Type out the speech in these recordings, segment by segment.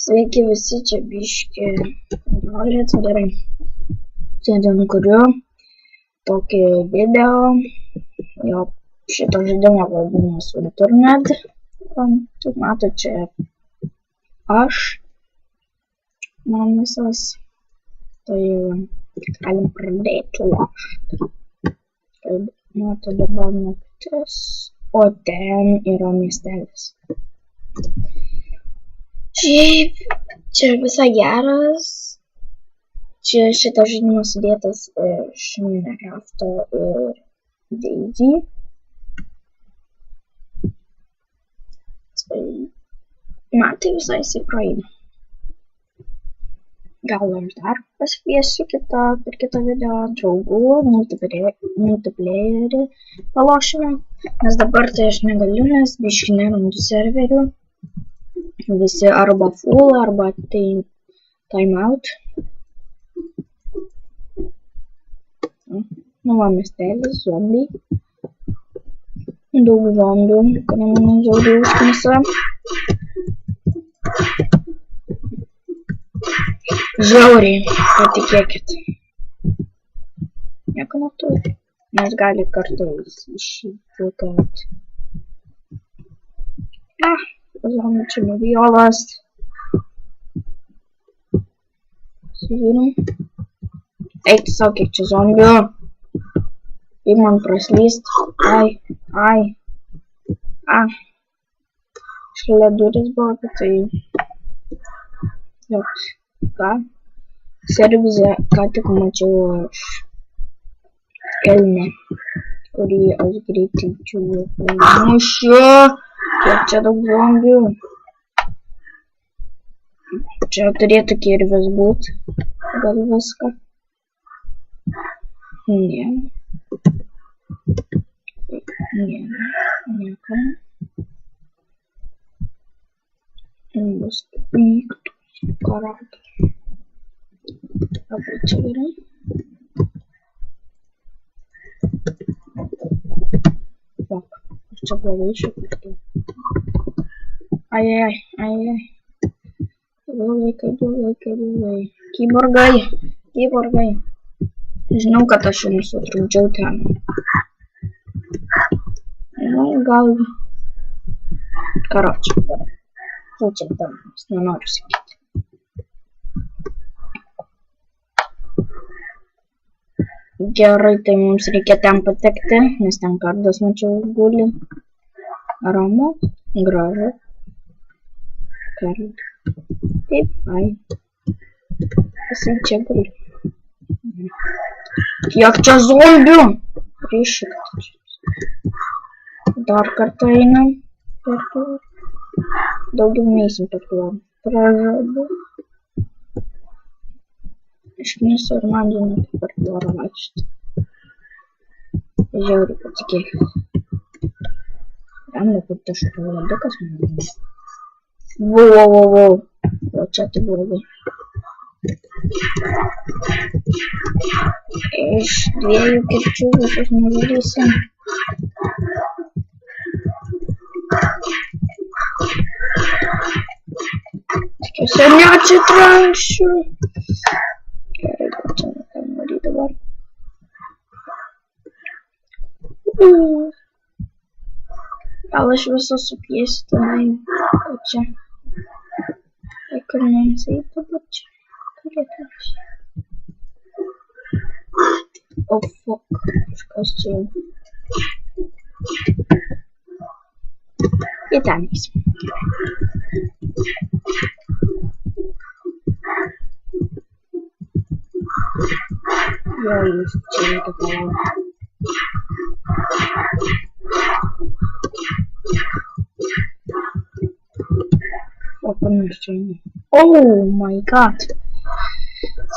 Sveiki visi, čia biški rolės, gerai. Šiandien kuriu tokį video, jo šito žaidimo vadinasi Internet. Kaip matote, čia aš, man visas, tai galim pradėti lošti. Kaip matote dabar naktis, o ten yra miestelis. Šiaip, čia visai geras. Čia šitas žaidimas sudėtas iš Minecrafto ir Daisy. Man tai visai įsipraeina. Gal aš dar pasikviesiu per kitą video draugų, multiplayerį palošime. Nes dabar tai aš negaliu, nes biški nerandu serverių. Visi arba full, arba timeout. Nu va, miestelis, zombiai. Daug zombių, kurie mane žiauriai užknisa. Žiauriai, patikėkit. Nieko neturi. Nes gali kartais iššifruoti. Zombių čia milijonas. Žiūrim. Eik sau, kiek čia zombių. Kaip man praslyst. Ai. Šalia duris buvo, bet tai... Joks. Ką? Servize, ką tik mačiau aš kelne, kurį aš greitai čiūviu. Mušiu! Kiek čia daug zombių. Čia turėtų kirvis būt. Gal viską. Ne. Nieko. Bus pyktus karatą. Dabar čia gerai. Čia blogai šiaip. Ai. Blogai. Kyborgai. Žinau, kad aš jums sutrukdžiau ten. Nu, gal... Karočią. Čia tam, nenoriu sakyti. Gerai, tai mums reikia ten patekti, nes ten kardas mačiau guli. Ramu, gražu. Kardas. Taip, ai. Jisai čia guli. Kiek čia zombių? Priešiktas. Dar kartą einam per tvorą. Daugiau neįsim per tvorą. Pražadu. Aš nesu ir man žinau, kaip per tvorą vaikščioti. Žiauriai patikėkit. Ramai, kaip ta šokoladukas man žinau. Wow. O čia tai blogai. Iš dviejų kirčių visus nužudysim. Tikiuosi neatsitranksiu. Gerai, gal čia negalima daryti dabar. Gal aš visą supiesiu tenai, kad čia. Ekraninis eitų, bet čia. O fuck, kažkas čia jau. Į ten eisim. Jo, jūs čia reikia palaukti. O panas čia eina. Oh my god.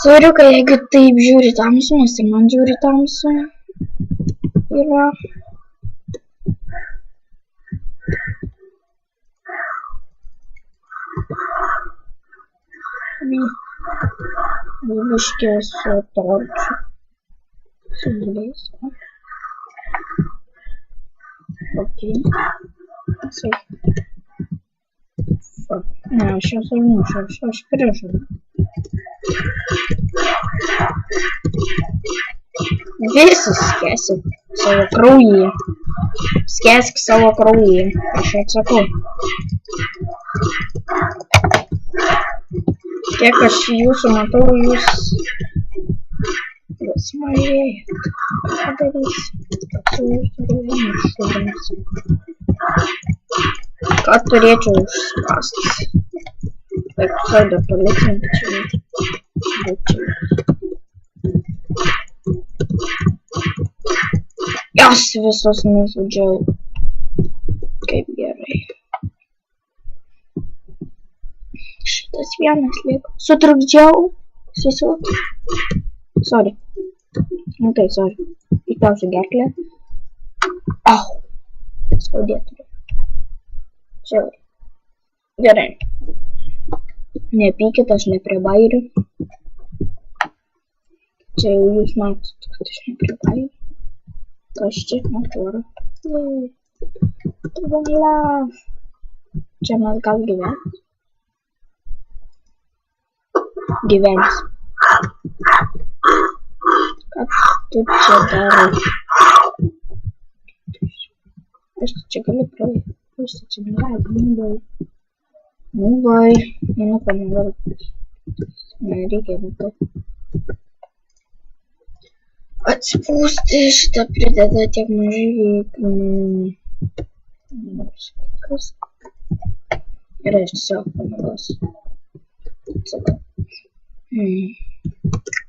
Svariukai, jeigu taip žiūri tamsu, nes ir man žiūri tamsu. Yra. Biškė su torčiu. Su giliais. Ok. Ne, aš jos užmušiu, aš prižadu. Visi skęsit savo kraujyje. Skęsk savo kraujyje, aš atsakau. Kiek aš jūsų matau, jūs vis mažėjat. Ką darys? Ką turėčiau užspastas? Taip, pseudo policinį čia būčiau. Jas visus nužudžiau. Kaip gerai. Šitas vienas liko. Sutrukdžiau. Sesuo. Sorry. Nu tai, sorry. Įtausiu gerklę. Au. Skaudėtų. Žiauriai. Gerai. Nepykit, aš ne prie bairių. Čia jau jūs matot, kad aš ne prie bairių. Kas čia? Motorą. Tvala. Čia mes gal gyvens. Gyvens. Ką tu čia darai? Aš čia galiu praeiti. Aš čia negali. Nu vai. Nu pamėgau. Nereikia būtų. Atspūsti šitą prideda tiek mažai kas. Ir aš tiesiog pamėgosiu. Atsakau.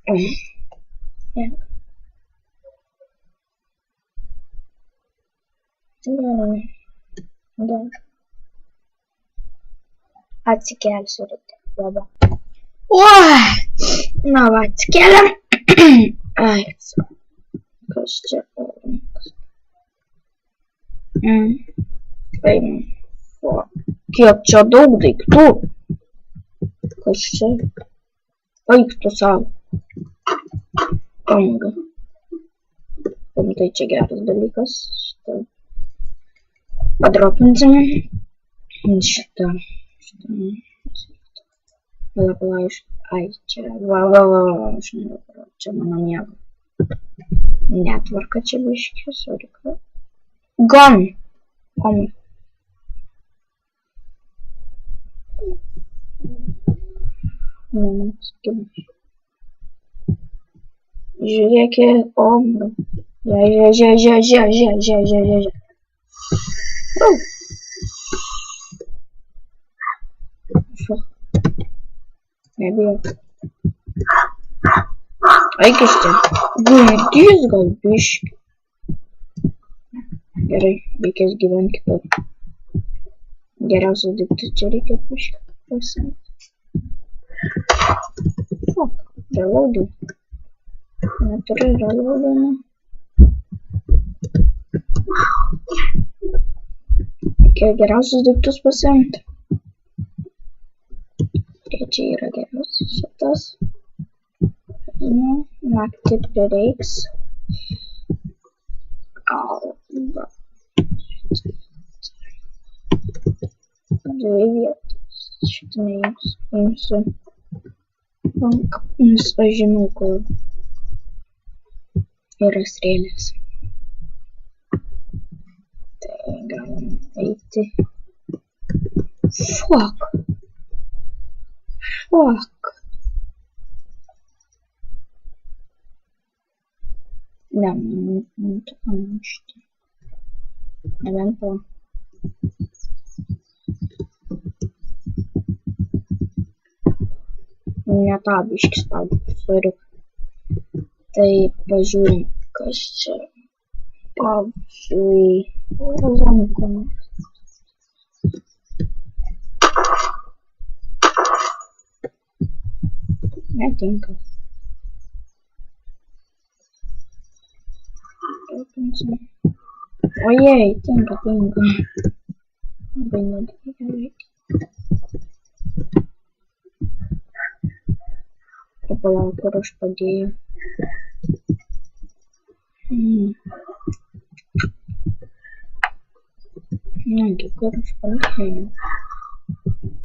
Gerai. Atsikelsiu ryte. Labai. Oi! Na va, atsikeliam. Ai, kas čia? Einam. Kiek čia daug daiktų? Kas čia? Eik tu savo. Panga. Tai čia geras dalykas. Šitą padropinsime. Šitą. Pala, ai, čia. Va. Aš nedabar. Čia mano miego. Netvarka čia biškė. Sorry. Gon. Žiūrėkit, omga. Žiūrėk. Nebijau. Eik iš čia. Guldys gal biškį. Gerai, reikės gyventi kitur. Geriausias daiktas čia reikia biškį pasiimti. Fuck, reloading. Neturiu reloading. Reikia geriausius daiktus pasiimti. Čia yra geriausias šitas. Nu, naktį prireiks. Va. Dvi vietos. Šitą neimsiu. Nes aš žinau, kur yra strėlės. Tai galim eiti. Fuck. Ne, tu pamušti. Nebent to. Ne tą biškį spaudžiu, sorry. Tai pažiūrim, kas čia. Pavyzdžiui, zamkome. Netinka. Ojej, tinka. Labai nedalyka reikia. Palauk, kur aš padėjau. Negi, kur aš padėjau.